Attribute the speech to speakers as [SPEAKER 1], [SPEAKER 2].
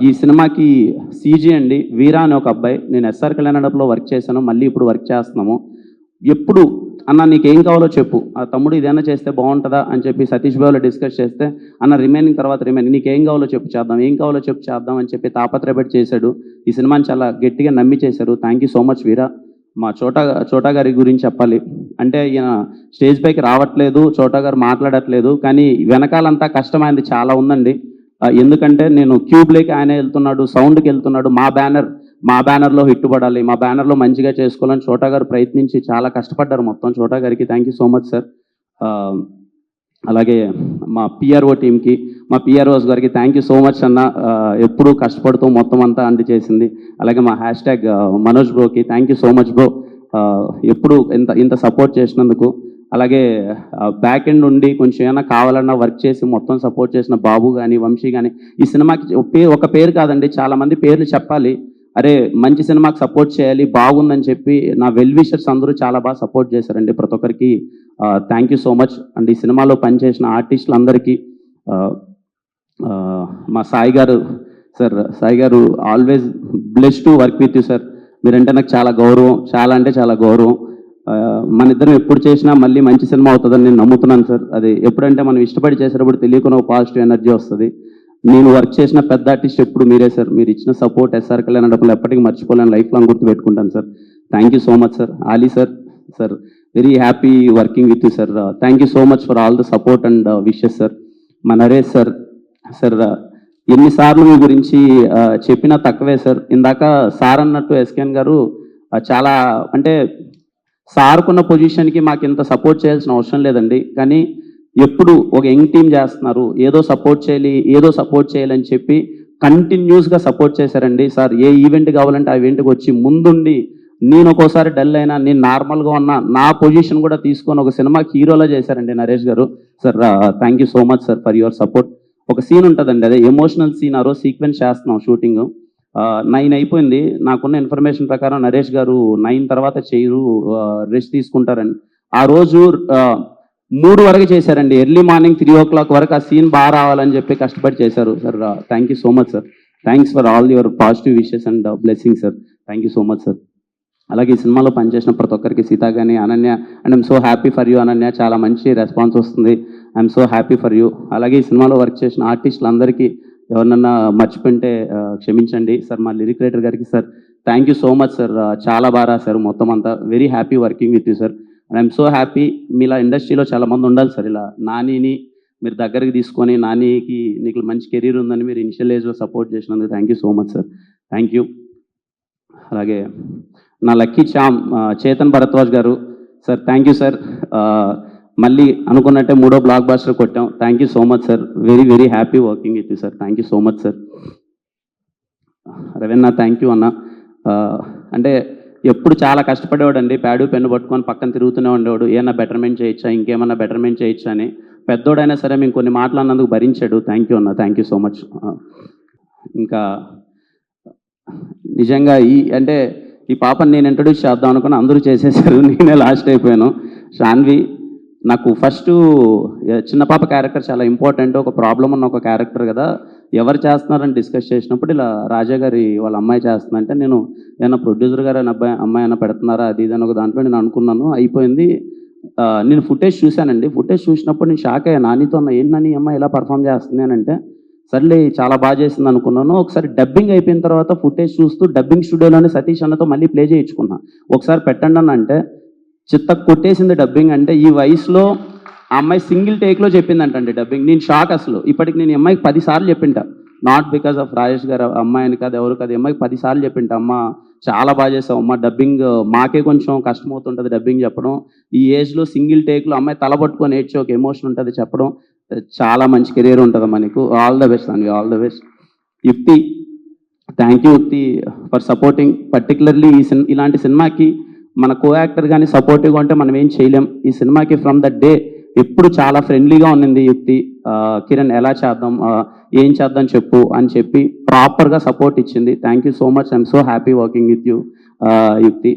[SPEAKER 1] ఈ సినిమాకి సీజీ అండి వీరా అని ఒక అబ్బాయి. నేను ఎస్ఆర్ కళ్యాణంలో వర్క్ చేశాను, మళ్ళీ ఇప్పుడు వర్క్ చేస్తున్నాము. ఎప్పుడు అన్న నీకేం కావాలో చెప్పు, ఆ తమ్ముడు ఇదేనా చేస్తే బాగుంటుందా అని చెప్పి సతీష్ బాబులో డిస్కస్ చేస్తే అన్న రిమైనింగ్ నీకేం కావాలో చెప్పు చేద్దాం, ఏం కావాలో చెప్పు చేద్దాం అని చెప్పి తాపత్రయపడి చేశాడు. ఈ సినిమాని చాలా గట్టిగా నమ్మి చేశారు. థ్యాంక్ యూ సో మచ్ వీరా. మా చోటా గారి గురించి చెప్పాలి అంటే, ఈయన స్టేజ్ పైకి రావట్లేదు, చోటా గారు మాట్లాడట్లేదు, కానీ వెనకాలంతా కష్టమైంది చాలా ఉందండి. ఎందుకంటే నేను క్యూబ్లోకి ఆయన వెళ్తున్నాడు, సౌండ్కి వెళ్తున్నాడు, మా బ్యానర్లో హిట్ పడాలి, మా బ్యానర్లో మంచిగా చేసుకోవాలని చోటా గారు ప్రయత్నించి చాలా కష్టపడ్డారు మొత్తం. చోటా గారికి thank you so much sir. అలాగే మా పిఆర్ఓ టీంకి, మా పిఆర్ఓస్ గారికి థ్యాంక్ యూ సో మచ్ అన్న. ఎప్పుడూ కష్టపడుతూ మొత్తం అంతా చేసింది. అలాగే మా హ్యాష్ట్యాగ్ మనోజ్ బ్రోకి thank you so much bro, ఎప్పుడు ఇంత సపోర్ట్ చేసినందుకు. అలాగే బ్యాక్ ఎండ్ ఉండి కొంచెం ఏమైనా కావాలన్నా వర్క్ చేసి మొత్తం సపోర్ట్ చేసిన బాబు కానీ వంశీ కానీ. ఈ సినిమాకి ఒక పేరు కాదండి, చాలామంది పేర్లు చెప్పాలి. అరే మంచి సినిమాకి సపోర్ట్ చేయాలి, బాగుందని చెప్పి నా వెల్ విషర్స్ అందరూ చాలా బాగా సపోర్ట్ చేశారండి. ప్రతి ఒక్కరికి thank you so much and ఈ సినిమాలో పనిచేసిన ఆర్టిస్టులందరికీ. మా సాయి గారు always bless to work with you sir. మీరంటే నాకు చాలా గౌరవం, చాలా అంటే చాలా గౌరవం. మన ఇద్దరం ఎప్పుడు చేసినా మళ్ళీ మంచి సినిమా అవుతుందని నేను నమ్ముతున్నాను సార్. అది ఎప్పుడంటే మనం ఇష్టపడి చేసేటప్పుడు తెలియకుండా ఒక పాజిటివ్ ఎనర్జీ వస్తుంది. నేను వర్క్ చేసిన పెద్ద ఆర్టిస్ట్ ఎప్పుడు మీరే సార్. మీరు ఇచ్చిన సపోర్ట్ ఎస్ఆర్ కళ్యాణ్ ఎప్పటికీ మర్చిపోలేను, లైఫ్ లాంగ్ గుర్తు పెట్టుకుంటాను sir. Thank you so much sir. Ali sir very happy working with you sir. Thank you so much for all the support and wishes sir. మా నరేష్ సార్ ఎన్నిసార్లు మీ గురించి చెప్పినా తక్కువే సార్. ఇందాక సార్ అన్నట్టు ఎస్కేఎన్ గారు చాలా అంటే సార్కున్న పొజిషన్కి మాకు ఇంత సపోర్ట్ చేయాల్సిన అవసరం లేదండి, కానీ ఎప్పుడు ఒక యంగ్ టీం చేస్తున్నారు, ఏదో సపోర్ట్ చేయాలని చెప్పి కంటిన్యూస్గా సపోర్ట్ చేశారండి సార్. ఏ ఈవెంట్ కావాలంటే ఆ ఈవెంట్కి వచ్చి ముందుండి, నేను ఒక్కోసారి డల్ అయినా, నేను నార్మల్గా ఉన్నా, నా పొజిషన్ కూడా తీసుకొని ఒక సినిమాకి హీరోలా చేశారండి నరేష్ గారు. Sir thank you so much sir for your support. ఒక సీన్ ఉంటుందండి, అదే ఎమోషనల్ సీన్. ఆ రోజు సీక్వెన్స్ చేస్తున్నాం షూటింగ్, 9 అయిపోయింది. నాకున్న ఇన్ఫర్మేషన్ ప్రకారం నరేష్ గారు 9 తర్వాత చేయరు, రెస్ట్ తీసుకుంటారని. ఆ రోజు 3 వరకు చేశారండి, ఎర్లీ మార్నింగ్ 3 o'clock వరకు ఆ సీన్ బాగా రావాలని చెప్పి కష్టపడి చేశారు sir. Thank you so much sir. Thanks for all your positive wishes and blessing sir. Thank you so much sir. అలాగే ఈ సినిమాలో పనిచేసిన ప్రతి ఒక్కరికి, సీత కానీ, Ananya, and I'm so happy for you Ananya, చాలా మంచి రెస్పాన్స్ వస్తుంది. I'm so happy for you. అలాగే ఈ సినిమాలో వర్క్ చేసిన ఆర్టిస్టులందరికీ ఎవరినన్నా మర్చిపోయింటే క్షమించండి సార్. మా లిరిక్ రైటర్ గారికి sir thank you so much sir. చాలా బాగా రాశారు మొత్తం అంతా. Very happy working with you sir. And I'm so happy. మీలా ఇండస్ట్రీలో చాలామంది ఉండాలి సార్. ఇలా నానిని మీరు దగ్గరికి తీసుకొని, నానికి నీకు మంచి కెరీర్ ఉందని మీరు ఇనిషియల్ ఏజ్లో సపోర్ట్ చేసినందుకు thank you so much sir. Thank you. అలాగే నా లక్కీ చామ్ చేతన్ భరద్వాజ్ గారు సార్, థ్యాంక్ యూ సార్. మళ్ళీ అనుకున్నట్టే 3వ బ్లాక్ బాస్టర్ కొట్టాం. Thank you so much sir. Very very happy working with you sir. Thank you so much sir. Raveena thank you అన్న. అంటే ఎప్పుడు చాలా కష్టపడేవాడు అండి, ప్యాడు పెన్ను పట్టుకొని పక్కన తిరుగుతూనే ఉండేవాడు. ఏమన్నా బెటర్మెంట్ చేయొచ్చా, ఇంకేమన్నా బెటర్మెంట్ చేయొచ్చా అని. పెద్దోడైనా సరే మేము కొన్ని మాటలు అన్నందుకు భరించాడు. థ్యాంక్ యూ అన్న, థ్యాంక్ యూ సో మచ్. ఇంకా నిజంగా ఈ పాపని నేను ఇంట్రొడ్యూస్ చేద్దాం అనుకుని అందరూ చేసేసారు, నేనే లాస్ట్ అయిపోయాను. శాన్వి నాకు ఫస్ట్ చిన్న పాప క్యారెక్టర్ చాలా ఇంపార్టెంట్. ఒక ప్రాబ్లం ఉన్న ఒక క్యారెక్టర్ కదా, ఎవరు చేస్తున్నారని డిస్కస్ చేసినప్పుడు ఇలా రాజా గారి వాళ్ళ అమ్మాయి చేస్తుందంటే, నేను ఏమన్నా ప్రొడ్యూసర్ గారు అమ్మాయి అయినా పెడుతున్నారా అది ఇది అని ఒక దాంట్లో నేను అనుకున్నాను. అయిపోయింది. నేను ఫుటేజ్ చూశానండి. ఫుటేజ్ చూసినప్పుడు నేను షాక్ అయ్యాను. నానితో ఏంటి నాని అమ్మాయి ఇలా పర్ఫామ్ చేస్తుంది అని అంటే, సర్లే చాలా బాగా చేసింది అనుకున్నాను. ఒకసారి డబ్బింగ్ అయిపోయిన తర్వాత ఫుటేజ్ చూస్తూ డబ్బింగ్ స్టూడియోలోనే సతీష్ అన్నతో మళ్ళీ ప్లే చేయించుకున్నా. ఒకసారి పెట్టండి అని అంటే చిత్త కొట్టేసింది డబ్బింగ్. అంటే ఈ వయసులో ఆ అమ్మాయి సింగిల్ టేక్లో చెప్పిందంటండి డబ్బింగ్. నేను షాక్ అసలు. ఇప్పటికి నేను ఈ అమ్మాయికి 10 సార్లు చెప్పింటా, నాట్ బికాస్ ఆఫ్ రాజేష్ గారు అమ్మాయిని కాదు, ఎవరు కాదు, అమ్మాయికి 10 సార్లు చెప్పింటా, అమ్మ చాలా బాగా చేసావు అమ్మ, డబ్బింగ్ మాకే కొంచెం కష్టమవుతుంటుంది డబ్బింగ్ చెప్పడం. ఈ ఏజ్లో సింగిల్ టేక్లో అమ్మాయి తలబట్టుకొని ఏడ్చి ఒక ఎమోషన్ ఉంటుంది చెప్పడం. చాలా మంచి కెరీర్ ఉంటుంది మనకు. ఆల్ ద బెస్ట్ అండి, ఆల్ ద బెస్ట్. యుక్తి థ్యాంక్ యూ యుక్తి ఫర్ సపోర్టింగ్. పర్టికులర్లీ ఇలాంటి సినిమాకి మన కో యాక్టర్ కానీ సపోర్టివ్గా ఉంటే మనం ఏం చేయలేం. ఈ సినిమాకి ఫ్రమ్ ద డే ఎప్పుడు చాలా ఫ్రెండ్లీగా ఉన్నింది యుక్తి. కిరణ్ ఎలా చేద్దాం, ఏం చేద్దాం చెప్పు అని చెప్పి ప్రాపర్గా సపోర్ట్ ఇచ్చింది. Thank you so much. I'm so happy working with you యుక్తి.